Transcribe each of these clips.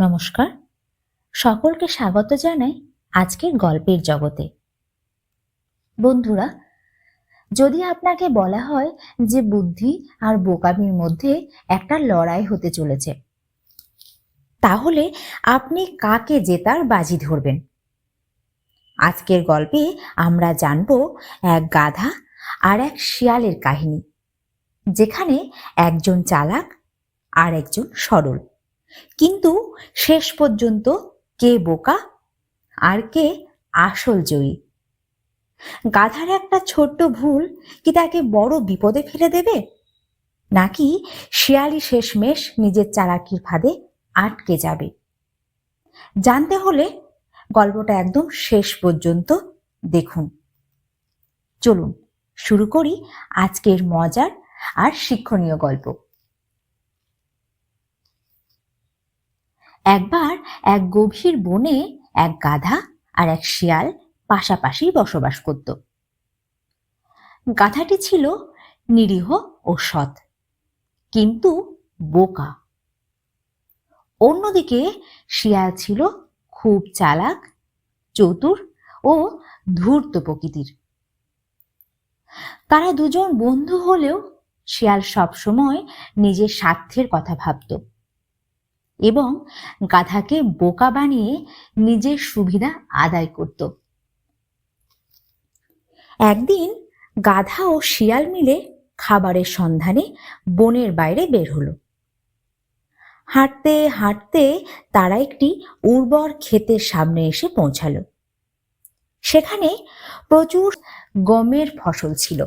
নমস্কার, সকলকে স্বাগত জানাই আজকের গল্পের জগতে। বন্ধুরা, যদি আপনাকে বলা হয় যে বুদ্ধি আর বোকামির মধ্যে একটা লড়াই হতে চলেছে, তাহলে আপনি কাকে জেতার বাজি ধরবেন? আজকের গল্পে আমরা জানব এক গাধা আর এক শিয়ালের কাহিনী, যেখানে একজন চালাক আর একজন সরল, কিন্তু শেষ পর্যন্ত কে বোকা আর কে আসল জয়ী। গাধার একটা ছোট্ট ভুল কি তাকে বড় বিপদে ফেলে দেবে, নাকি শিয়ালই শেষমেশ নিজের চালাকির ফাঁদে আটকে যাবে? জানতে হলে গল্পটা একদম শেষ পর্যন্ত দেখুন। চলুন শুরু করি আজকের মজার আর শিক্ষণীয় গল্প। একবার এক গভীর বনে এক গাধা আর এক শিয়াল পাশাপাশি বসবাস করত। গাধাটি ছিল নিরীহ ও সৎ, কিন্তু বোকা। অন্যদিকে শিয়াল ছিল খুব চালাক, চতুর ও ধূর্ত প্রকৃতির। তারা দুজন বন্ধু হলেও শিয়াল সবসময় নিজের স্বার্থের কথা ভাবত এবং গাধাকে বোকা বানিয়ে নিজের সুবিধা আদায় করত। একদিন গাধা ও শিয়াল মিলে খাবারের সন্ধানে বনের বাইরে বের হলো। হাঁটতে হাঁটতে তারা একটি উর্বর ক্ষেতের সামনে এসে পৌঁছালো। সেখানে প্রচুর গমের ফসল ছিল।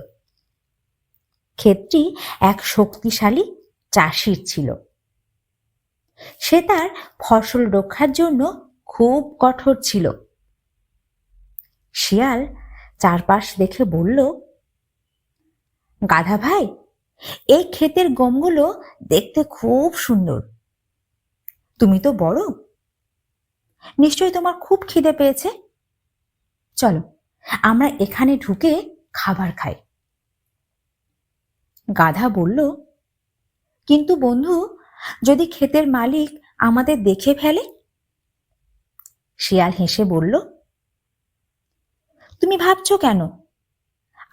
ক্ষেতটি এক শক্তিশালী চাষির ছিল। সে তার ফসল রক্ষার জন্য খুব কঠোর ছিল। শিয়াল চারপাশ দেখে বলল, গাধা ভাই, এই ক্ষেতের গমগুলো দেখতে খুব সুন্দর। তুমি তো বড়, নিশ্চয়ই তোমার খুব খিদে পেয়েছে। চলো আমরা এখানে ঢুকে খাবার খাই। গাধা বলল, কিন্তু বন্ধু, যদি ক্ষেতের মালিক আমাদের দেখে ফেলে? শিয়াল হেসে বলল, তুমি ভাবছো কেন?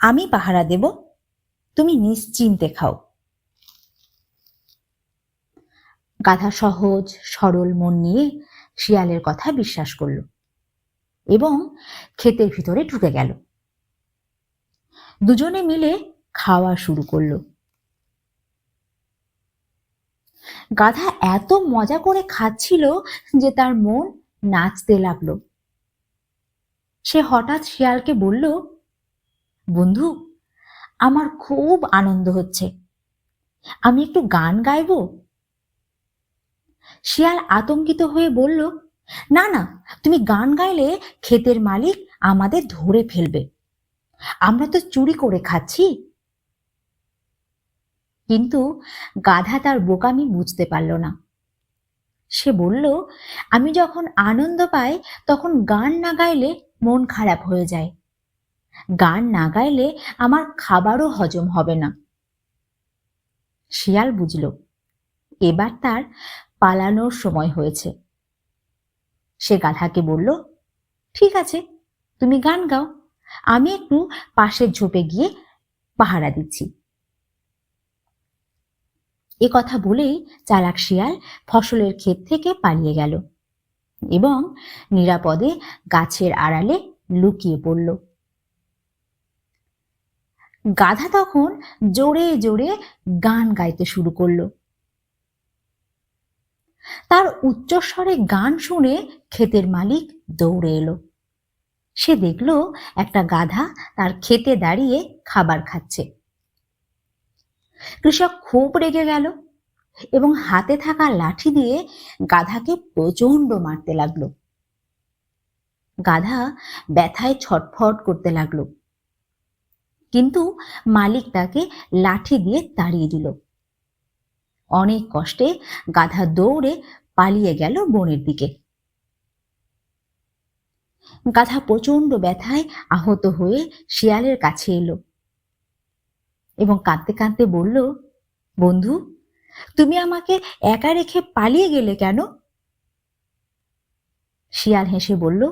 আমি পাহারা দেব, তুমি নিশ্চিন্তে খাও। গাধা সহজ সরল মন নিয়ে শিয়ালের কথা বিশ্বাস করল এবং ক্ষেতের ভিতরে ঢুকে গেল। দুজনে মিলে খাওয়া শুরু করলো। গাধা এত মজা করে খাচ্ছিল যে তার মন নাচতে লাগলো। সে হঠাৎ শিয়ালকে বলল, বন্ধু, আমার খুব আনন্দ হচ্ছে, আমি একটু গান গাইবো? শিয়াল আতঙ্কিত হয়ে বলল, না না, তুমি গান গাইলে ক্ষেতের মালিক আমাদের ধরে ফেলবে, আমরা তো চুরি করে খাচ্ছি। কিন্তু গাধা তার বোকামি বুঝতে পারল না। সে বলল, আমি যখন আনন্দ পাই তখন গান না গাইলে মন খারাপ হয়ে যায়। গান না গাইলে আমার খাবারও হজম হবে না। শিয়াল বুঝল এবার তার পালানোর সময় হয়েছে। সে গাধাকে বলল, ঠিক আছে, তুমি গান গাও, আমি একটু পাশের ঝোপে গিয়ে পাহারা দিচ্ছি। এ কথা বলেই চালাক শিয়াল ফসলের ক্ষেত থেকে পালিয়ে গেল এবং নিরাপদে গাছের আড়ালে লুকিয়ে পড়ল। গাধা তখন জোরে জোরে গান গাইতে শুরু করলো। তার উচ্চস্বরে গান শুনে ক্ষেতের মালিক দৌড়ে এলো। সে দেখল একটা গাধা তার ক্ষেতে দাঁড়িয়ে খাবার খাচ্ছে। কৃষক খুব রেগে গেল এবং হাতে থাকা লাঠি দিয়ে গাধাকে প্রচন্ড মারতে লাগলো। গাধা ব্যথায় ছটফট করতে লাগলো, কিন্তু মালিক তাকে লাঠি দিয়ে তাড়িয়ে দিল। অনেক কষ্টে গাধা দৌড়ে পালিয়ে গেল বনের দিকে। গাধা প্রচন্ড ব্যথায় আহত হয়ে শিয়ালের কাছে এলো এবং কাঁদতে কাঁদতে বলল, বন্ধু, তুমি আমাকে একা রেখে পালিয়ে গেলে কেন? শিয়াল হেসে বলল,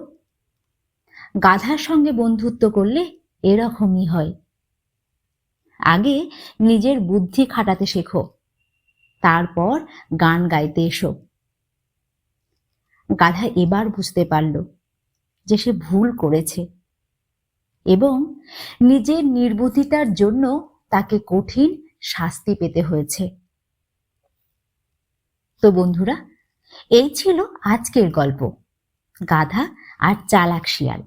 গাধার সঙ্গে বন্ধুত্ব করলে এরকমই হয়। আগে নিজের বুদ্ধি খাটাতে শেখো, তারপর গান গাইতে এসো। গাধা এবার বুঝতে পারল যে সে ভুল করেছে এবং নিজের নির্বুদ্ধিতার জন্য তাকে কঠিন শাস্তি পেতে হয়েছে। তো বন্ধুরা, এই ছিল আজকের গল্প, গাধা আর চালাক শিয়াল।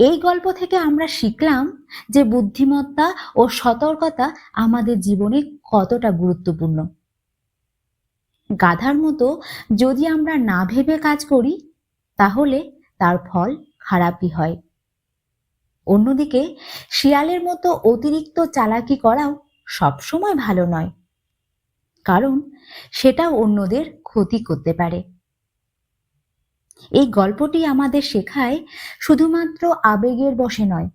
এই গল্প থেকে আমরা শিখলাম যে বুদ্ধিমত্তা ও সতর্কতা আমাদের জীবনে কতটা গুরুত্বপূর্ণ। গাধার মতো যদি আমরা না ভেবে কাজ করি, তাহলে তার ফল খারাপই হয়। অন্যদিকে শিয়ালের মতো অতিরিক্ত চালাকি করাও সবসময় ভালো নয়, কারণ সেটাও অন্যদের ক্ষতি করতে পারে। এই গল্পটি আমাদের শেখায় শুধুমাত্র আবেগের বশে নয়,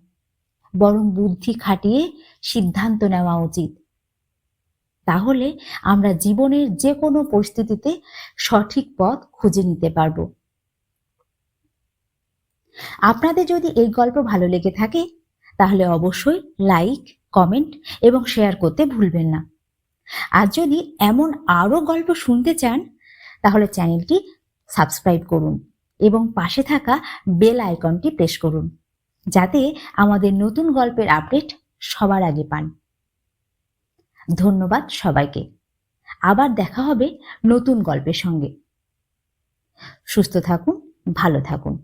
বরং বুদ্ধি খাটিয়ে সিদ্ধান্ত নেওয়া উচিত। তাহলে আমরা জীবনের যে কোনো পরিস্থিতিতে সঠিক পথ খুঁজে নিতে পারব। আপনাদের যদি এই গল্প ভালো লেগে থাকে, তাহলে অবশ্যই লাইক, কমেন্ট এবং শেয়ার করতে ভুলবেন না। আর যদি এমন আরো গল্প শুনতে চান, তাহলে চ্যানেলটি সাবস্ক্রাইব করুন এবং পাশে থাকা বেল আইকনটি প্রেস করুন, যাতে আমাদের নতুন গল্পের আপডেট সবার আগে পান। ধন্যবাদ সবাইকে। আবার দেখা হবে নতুন গল্পের সঙ্গে। সুস্থ থাকুন, ভালো থাকুন।